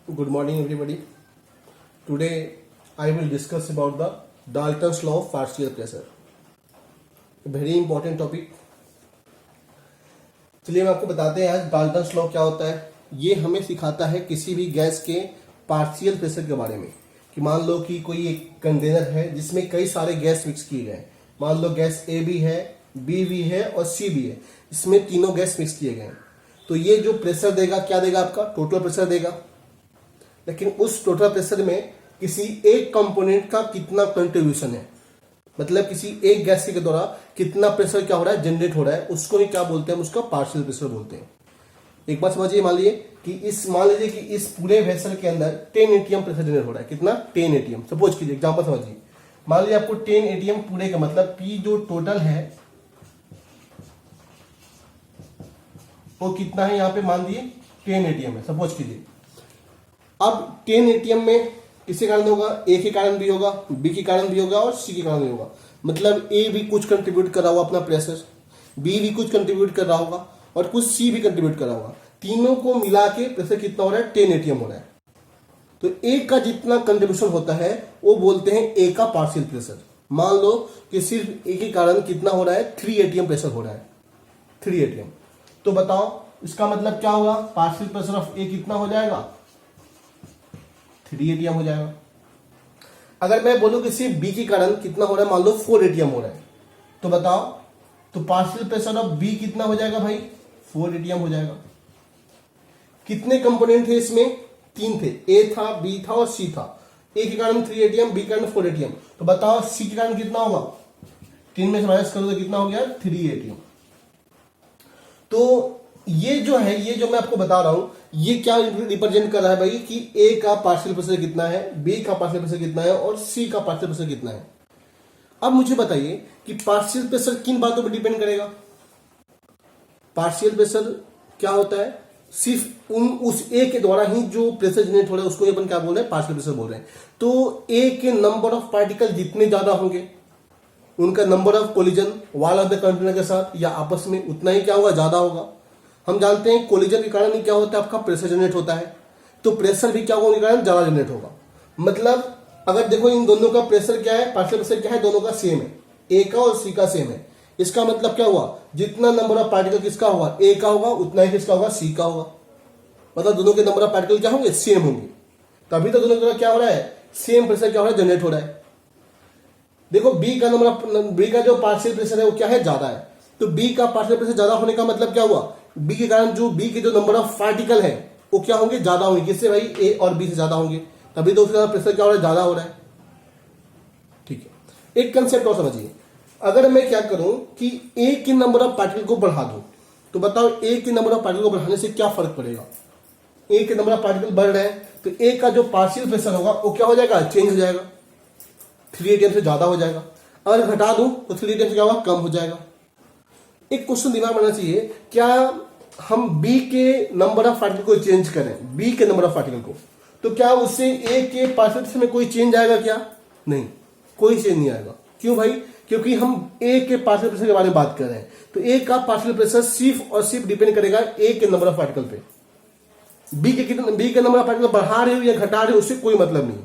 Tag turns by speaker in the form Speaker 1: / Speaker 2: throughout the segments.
Speaker 1: Good morning, everybody. Today, I will discuss about the Dalton's law of partial pressure. A very important topic. चलिए हम आपको बताते हैं आज डाल्टन्स लॉ क्या होता है। ये हमें सिखाता है किसी भी गैस के पार्शियल प्रेशर के बारे में। कि मान लो कि कोई एक कंटेनर है जिसमें कई सारे गैस मिक्स किए गए। मान लो गैस ए भी है, बी भी है और सी भी है। इसमें तीनों गैस मिक्स किए गए। तो ये जो प्रेशर देगा क्या देगा, आपका टोटल प्रेशर देगा। लेकिन उस टोटल प्रेशर में किसी एक कंपोनेंट का कितना कंट्रीब्यूशन है, मतलब किसी एक गैस के द्वारा कितना प्रेशर क्या हो रहा है, जनरेट हो रहा है, उसको ही क्या बोलते हैं, उसका पार्शियल प्रेशर बोलते हैं। एक बात समझिए, मान लीजिए कि इस पूरे वेसल के अंदर 10 एटीएम प्रेशर जनरेट हो रहा है। कितना? 10 एटीएम। सपोज कीजिए, एग्जांपल समझिए, मान लीजिए आपको 10 एटीएम पूरे का मतलब पी जो टोटल है वो कितना है, यहाँ पे मान दिए 10 एटीएम है, सपोज कीजिए। अब 10 एटीएम में किसके कारण होगा? ए के कारण भी होगा, बी के कारण भी होगा और सी के कारण भी होगा। मतलब ए भी कुछ कंट्रीब्यूट कर रहा होगा अपना प्रेशर, बी भी कुछ कंट्रीब्यूट कर रहा होगा और कुछ सी भी कंट्रीब्यूट कर रहा होगा। तीनों को मिला के प्रेशर कितना हो रहा है? 10 एटीएम हो रहा है। तो ए का जितना कंट्रीब्यूशन होता है वो बोलते हैं ए का पार्शियल प्रेशर। मान लो कि सिर्फ ए के कारण कितना हो रहा है? 3 एटीएम प्रेशर हो रहा है, 3 एटीएम। तो बताओ इसका मतलब क्या होगा? पार्शियल प्रेशर ऑफ ए कितना हो जाएगा? 3 एटीएम हो जाएगा। अगर मैं बोलूं कि सिर्फ बी के कारण कितना हो रहा है, मान लो 4 एटीएम हो रहा है, तो बताओ तो पार्शियल प्रेशर ऑफ बी कितना हो जाएगा भाई? 4 एटीएम हो जाएगा। कितने कंपोनेंट थे इसमें? 3 थे, ए था, बी था और सी था। ए के कारण 3 एटीएम, बी के कारण 4 एटीएम। तो बताओ सी के कारण कितना होगा? 3 में से माइनस करो तो कितना हो गया? 3 एटीएम। तो ये जो है, ये जो मैं आपको बता रहा हूं, ये क्या रिप्रेजेंट कर रहा है भाई कि ए का पार्शियल प्रेशर कितना है, बी का पार्शियल प्रेशर कितना है और सी का पार्शियल प्रेशर कितना है। अब मुझे बताइए कि पार्शियल प्रेशर किन बातों पर डिपेंड करेगा? पार्शियल प्रेशर क्या होता है? सिर्फ उस ए के द्वारा ही जो प्रेशर जनरेट हो रहा है उसको अपन क्या बोल रहे हैं? पार्शियल प्रेशर बोल रहे हैं। तो ए के नंबर ऑफ पार्टिकल जितने ज्यादा होंगे, उनका number of collision wall of the container के साथ या आपस में उतना ही क्या होगा? ज्यादा होगा। हम जानते हैं कोलिजन के कारण ही क्या होता है? आपका प्रेशर जनरेट होता है। तो प्रेशर भी क्या होगा? उनके कारण ज्यादा जनरेट होगा। मतलब अगर देखो इन दोनों का प्रेशर क्या है, पार्शियल प्रेशर क्या है, दोनों का सेम है, ए का और सी का सेम है। इसका मतलब क्या हुआ? जितना नंबर ऑफ पार्टिकल किसका होगा? ए का होगा, उतना ही किसका होगा? सी का होगा। मतलब दोनों के नंबर ऑफ पार्टिकल क्या होंगे? सेम होंगे। तभी तो दोनों का क्या हो रहा है? सेम प्रेशर क्या हो रहा है? जनरेट हो रहा है। देखो बी का बी का जो पार्शियल प्रेशर है वो क्या है? ज्यादा है। तो बी का पार्शियल प्रेशर ज्यादा होने का मतलब क्या हुआ? बी के कारण बी के जो नंबर ऑफ पार्टिकल है वो क्या होंगे? ज्यादा होंगे। किससे भाई? ए और बी से ज्यादा होंगे। तभी तो उसका प्रेशर क्या हो रहा है? ज्यादा हो रहा है। ठीक है, एक कंसेप्ट और समझिए। अगर मैं क्या करूं कि ए के नंबर ऑफ पार्टिकल को बढ़ा दूं, तो बताओ ए के नंबर ऑफ पार्टिकल को बढ़ाने से क्या फर्क पड़ेगा? ए के नंबर ऑफ पार्टिकल बढ़ रहे हैं तो ए का जो पार्शियल प्रेशर होगा वो क्या हो जाएगा? चेंज हो जाएगा, 3 एटीएम से ज्यादा हो जाएगा। अगर घटा दूं तो 3 एटीएम से क्या होगा? कम हो जाएगा। एक क्वेश्चन दिमाग में आना चाहिए, क्या हम बी के नंबर ऑफ पार्टिकल को चेंज करें, बी के नंबर ऑफ पार्टिकल को, तो क्या उससे ए के पार्शियल प्रेशर में कोई चेंज आएगा क्या? नहीं, कोई चेंज नहीं आएगा। क्यों भाई? क्योंकि हम ए के पार्शियल प्रेशर के बारे में बात कर रहे हैं। तो ए का पार्शियल प्रेशर सिर्फ और सिर्फ डिपेंड करेगा ए के नंबर ऑफ पार्टिकल पे। बी के नंबर ऑफ पार्टिकल बढ़ा रहे हो या घटा रहे हो उससे कोई मतलब नहीं।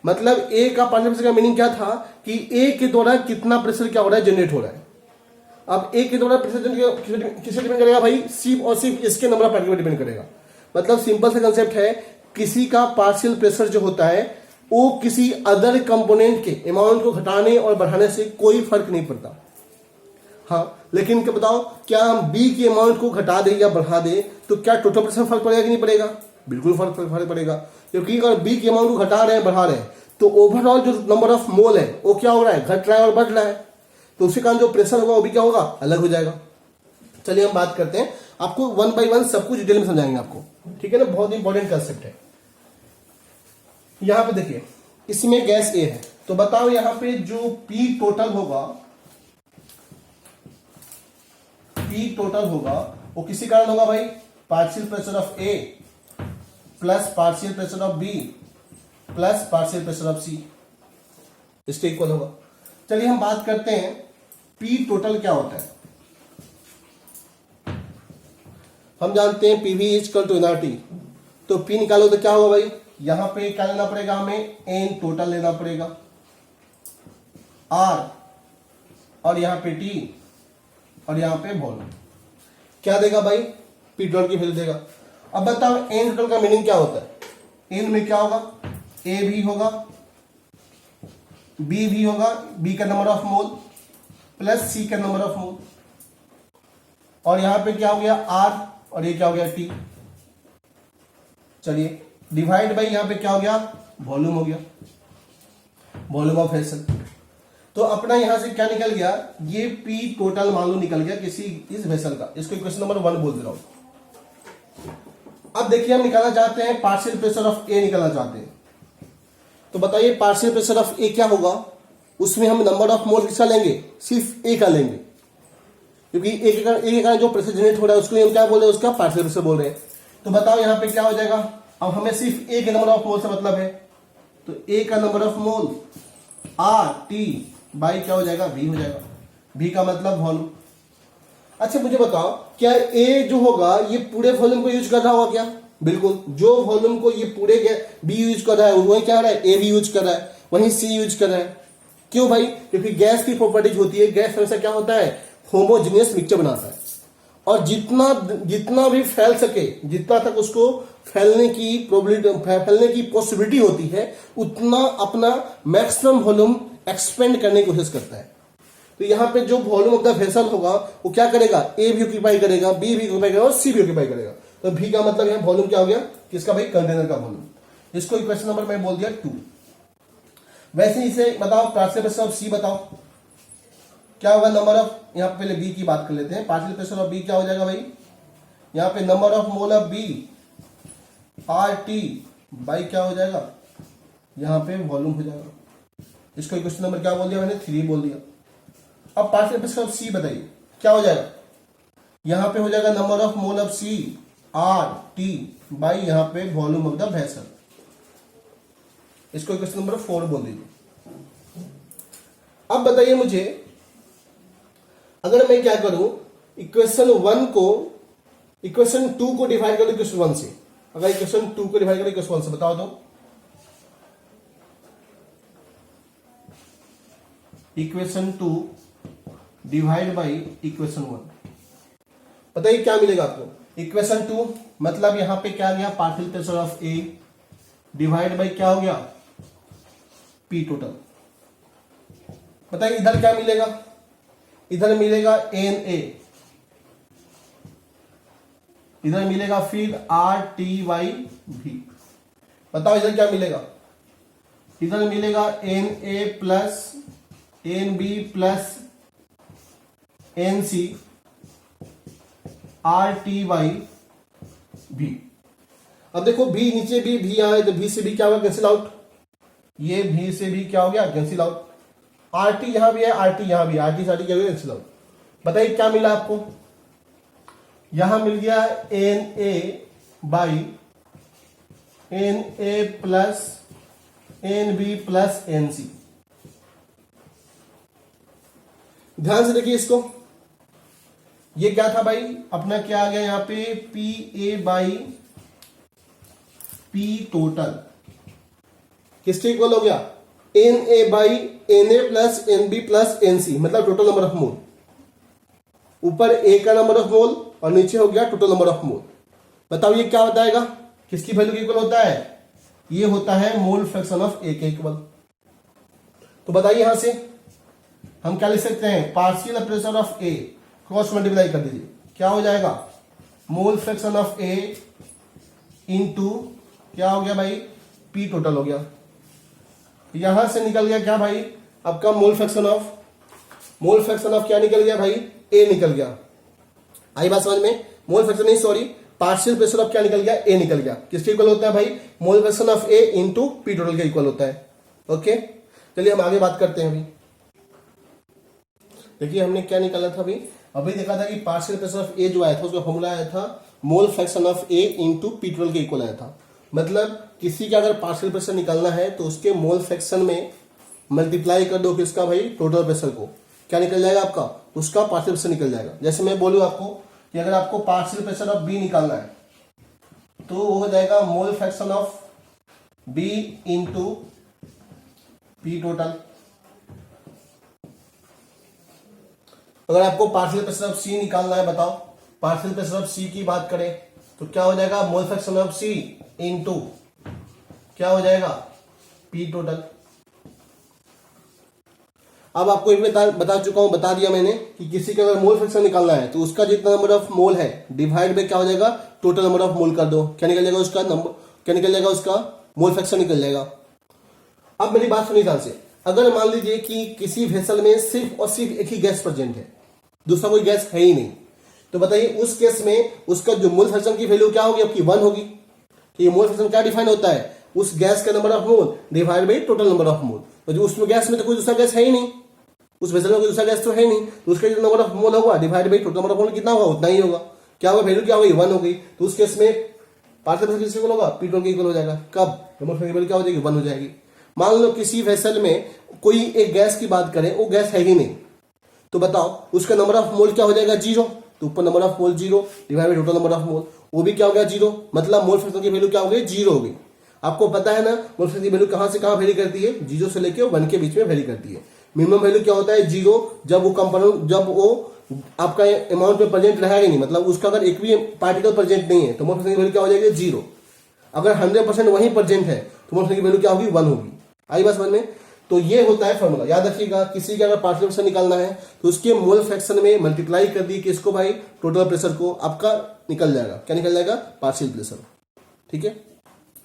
Speaker 1: मतलब ए का पार्शियल प्रेशर का मीनिंग क्या था कि ए के द्वारा कितना प्रेशर क्या हो रहा है? जनरेट हो रहा है। अब ए के द्वारा प्रेशर किससे डिपेंड करेगा भाई? सिर्फ और सिर्फ इसके नंबर ऑफ पार्टिकल पर डिपेंड करेगा। मतलब सिंपल सा कंसेप्ट है, किसी का पार्शियल प्रेशर जो होता है वो किसी अदर कंपोनेंट के अमाउंट को घटाने और बढ़ाने से कोई फर्क नहीं पड़ता। हाँ, लेकिन क्या बताओ, क्या हम बी के अमाउंट को घटा दे या बढ़ा दे तो क्या टोटल प्रेशर फर्क पड़ेगा कि नहीं पड़ेगा? बिल्कुल फर्क पड़ेगा। क्योंकि अगर बी के अमाउंट को घटा रहे हैं, बढ़ा रहे हैं, तो ओवरऑल जो नंबर ऑफ मोल है वो क्या हो रहा है? घट रहा है और बढ़ रहा है। तो उसी कारण जो प्रेशर होगा वो भी क्या होगा? अलग हो जाएगा। चलिए हम बात करते हैं, आपको 1 by 1 सब कुछ डिटेल में समझाएंगे आपको। ठीक है ना? बहुत इंपॉर्टेंट कंसेप्ट है। यहां पे देखिए, इसमें गैस ए है, तो बताओ यहां पे जो पी टोटल होगा वो किसी कारण होगा भाई? Partial pressure of A plus partial pressure of B plus partial pressure of C, इसके इक्वल होगा। चलिए हम बात करते हैं पी टोटल क्या होता है। हम जानते हैं PV is equal to NRT. तो P निकालो तो क्या होगा भाई, यहां पे क्या लेना पड़ेगा हमें, N टोटल लेना पड़ेगा, R और यहां पे T और यहां पे वॉल्यूम। क्या देगा भाई, P टोटल की वैल्यू देगा। अब बताओ N टोटल का मीनिंग क्या होता है। N में क्या होगा, A भी होगा, B भी होगा, B का number of mole plus C का नंबर ऑफ मोल, और यहां पे क्या हो गया R और ये क्या हो गया T। चलिए डिवाइड बाई यहां पे क्या हो गया, वॉल्यूम हो गया, वॉल्यूम ऑफ वेसल। तो अपना यहां से क्या निकल गया, ये P टोटल मान लो निकल गया किसी इस वेसल का। इसको इक्वेशन नंबर 1 बोल दे रहा हूं। अब देखिए हम निकालना चाहते हैं पार्शियल प्रेशर ऑफ ए निकालना चाहते हैं। तो बताइए पार्शियल प्रेशर ऑफ ए क्या होगा, उसमें हम नंबर ऑफ मोल किसका लेंगे, सिर्फ ए का लेंगे, क्योंकि ए के कारण जो प्रेशर जनरेट हो रहा है उसको हम क्या बोल रहे हैं, उसका पार्शियल प्रेशर बोल रहे हैं। तो बताओ यहां पे क्या हो जाएगा, अब हमें सिर्फ ए के नंबर ऑफ मोल से मतलब है, तो ए का number of mole are T by क्या हो जाएगा, बी हो जाएगा। बी का मतलब वॉल्यूम। अच्छा मुझे बताओ क्या ए जो होगा ये पूरे वॉल्यूम को यूज कर रहा होगा क्या, बिल्कुल। जो वॉल्यूम को ये पूरे बी यूज कर रहा है वही क्या रहा है, ए भी यूज कर रहा है, वहीं सी यूज कर रहा है। क्यों भाई, क्योंकि गैस की प्रॉपर्टीज होती है, गैस हमेशा क्या होता है, होमोजेनियस मिक्सचर बनाता है, और जितना भी फैल सके, जितना तक उसको फैलने की पॉसिबिलिटी होती है, उतना अपना मैक्सिमम वॉल्यूम एक्सपेंड करने की कोशिश करता है। तो यहां पे जो वॉल्यूम ऑफ द वेसल होगा वो क्या करेगा, ए भी ऑक्यूपाई करेगा, बी भी ऑक्यूपाई करेगा और सी भी ऑक्यूपाई करेगा। तो भी का मतलब यहां वॉल्यूम क्या हो गया, किसका भाई, कंटेनर का वॉल्यूम। इसको इक्वेशन नंबर मैं बोल दिया 2। वैसे इसे बताओ पार्शियल प्रेशर ऑफ सी बताओ क्या होगा, नंबर ऑफ, यहां पे पहले बी की बात कर लेते हैं। पार्शियल प्रेशर ऑफ बी क्या हो जाएगा भाई, यहां पे number of mole of B R T by क्या हो जाएगा, यहां पे वॉल्यूम हो जाएगा। इसको क्वेश्चन नंबर क्या बोल दिया मैंने, 3 बोल दिया। अब पार्शियल प्रेशर ऑफ सी बताइए क्या हो जाएगा, यहां पे हो जाएगा number of mole of C R T by यहां पे वॉल्यूम ऑफ द वेसल। इसको क्वेश्चन नंबर 4 बोल दीजिए। अब बताइए मुझे, अगर मैं क्या करूं, इक्वेशन 1 को इक्वेशन 2 को डिवाइड करूं इक्वेशन 1 से, अगर इक्वेशन 2 को डिवाइड करूं इक्वेशन 1 से, बताओ तो इक्वेशन 2 डिवाइड बाई इक्वेशन 1, बताइए क्या मिलेगा आपको। इक्वेशन 2 मतलब यहां पे क्या गया, partial pressure of A divide by क्या हो गया, पी टोटल। बताइए इधर क्या मिलेगा, इधर मिलेगा एन ए, इधर मिलेगा फिर आर टी वाई भी। बताओ इधर क्या मिलेगा, इधर मिलेगा N A plus N B plus N C R T Y भी। अब देखो भी नीचे भी यहां है, तो भी से भी क्या होगा, कैंसिल आउट। ये भी से भी क्या हो गया, कैंसिल आउट। आर टी यहां भी है, आर टी यहां भी, आर टी क्या हो गया, कैंसिल आउट। बताइए क्या मिला आपको, यहां मिल गया N A by N A plus N B plus N C. ध्यान से देखिए इसको, ये क्या था भाई अपना, क्या आ गया यहां पे, P A by P total किसके इक्वल हो गया, N A by N A plus N B plus N C, मतलब टोटल नंबर ऑफ मोल। ऊपर ए का नंबर ऑफ मोल और नीचे हो गया टोटल नंबर ऑफ मोल। बताओ ये क्या बताएगा, किसकी वैल्यू के इक्वल होता है, ये होता है मोल फ्रैक्शन ऑफ ए के इक्वल। तो बताइए यहां से हम क्या लिख सकते हैं, partial pressure of A cross multiply कर दीजिए, क्या हो जाएगा, mole fraction of A into क्या हो गया भाई, पी टोटल हो गया। यहां से निकल गया क्या भाई आपका, मोल फ्रैक्शन ऑफ क्या निकल गया भाई, ए निकल गया। आई बात समझ में, मोल फ्रैक्शन नहीं सॉरी, पार्शियल प्रेशर ऑफ क्या निकल गया, ए निकल गया। किसके इक्वल होता है भाई, मोल fraction of A into P total के इक्वल होता है। ओके चलिए हम आगे बात करते हैं। अभी देखिए हमने क्या निकाला था, अभी देखा था कि पार्शियल प्रेशर ऑफ ए जो आया था उसका फॉर्मूला आया था मोल fraction of A into P total के इक्वल आया था। मतलब किसी का अगर पार्शियल प्रेशर निकालना है तो उसके मोल फ्रैक्शन में मल्टीप्लाई कर दो किसका भाई, टोटल प्रेशर को, क्या निकल जाएगा आपका, उसका पार्शियल प्रेशर निकल जाएगा। जैसे मैं बोलूं आपको कि अगर आपको पार्शियल प्रेशर ऑफ बी निकालना है तो वो हो जाएगा mole fraction of B into P total. अगर आपको पार्शियल प्रेशर ऑफ सी निकालना है, बताओ पार्शियल प्रेशर ऑफ सी की बात करें तो क्या हो जाएगा, mole fraction of C into क्या हो जाएगा, पी टोटल। अब आपको एक बता चुका हूं, बता दिया मैंने कि किसी का अगर मोल फ्रैक्शन निकालना है तो उसका जितना नंबर ऑफ मोल है डिवाइड बाय क्या हो जाएगा, टोटल नंबर ऑफ मोल कर दो, क्या निकल जाएगा उसका नंबर, क्या निकल जाएगा उसका मोल फ्रैक्शन निकल जाएगा। अब मेरी बात सुनिए ध्यान से, अगर मान लीजिए कि किसी वेसल में सिर्फ और सिर्फ एक ही गैस प्रेजेंट है, दूसरा कोई गैस है ही नहीं, तो बताइए उस केस में उसका जो मोल फ्रैक्शन की वैल्यू क्या होगी, आपकी 1 होगी। तो ये मोल फ्रैक्शन क्या डिफाइन होता है, उस गैस का number of mole divide by total number of मोल। तो जो उसमें गैस में तो कोई दूसरा गैस है ही नहीं, उस वेसल में कोई दूसरा गैस तो है नहीं, तो उसका जो नंबर ऑफ मोल होगा divide by total number of मोल कितना होगा, उतना ही होगा। क्या होगा, वैल्यू क्या होगी, 1 हो गई। तो उस केस में पार्शियल प्रेशर किसके इक्वल होगा, पी टोटल के इक्वल हो जाएगा। कब, नंबर ऑफ वैल्यू क्या हो जाएगी, 1 हो जाएगी। मान लो किसी वेसल में कोई एक गैस की बात करें, वो गैस है ही नहीं, तो बताओ उसका नंबर ऑफ मोल क्या हो जाएगा, 0। तो ऊपर number of mole 0 divide by total number of मोल, वो भी क्या हो गया 0, मतलब मोल फ्रैक्शन की वैल्यू क्या हो गई, 0 हो गई। आपको पता है ना मोल फ्रैक्शन की वैल्यू कहां से कहां वेरी करती है, 0 से लेके 1 के बीच में वेरी करती है। मिनिमम वैल्यू क्या होता है, 0, जब वो कंपाउंड, जब वो आपका अमाउंट में प्रेजेंट रहेगा नहीं, मतलब उसका अगर एक भी पार्टिकल प्रेजेंट नहीं है तो मोल फ्रैक्शन की वैल्यू क्या हो जाएगी, 0। अगर 100% वही प्रेजेंट है तो मोल फ्रैक्शन की वैल्यू क्या होगी, 1 होगी। आई बात समझ में। तो ये होता है फॉर्मूला, याद रखिएगा। किसी का अगर पार्शियल प्रेशर निकालना है तो उसके मोल फ्रैक्शन में मल्टीप्लाई कर दी किसको भाई, टोटल प्रेशर को, आपका निकल जाएगा, क्या निकल जाएगा, पार्शियल प्रेशर। ठीक है,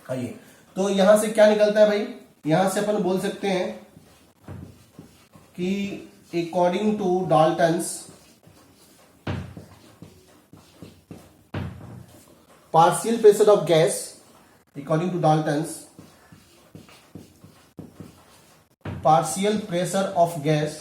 Speaker 1: आइए तो यहां से क्या निकलता है भाई, यहां से अपन बोल सकते हैं कि according to Dalton's partial pressure of gas, according to Dalton's partial pressure of gas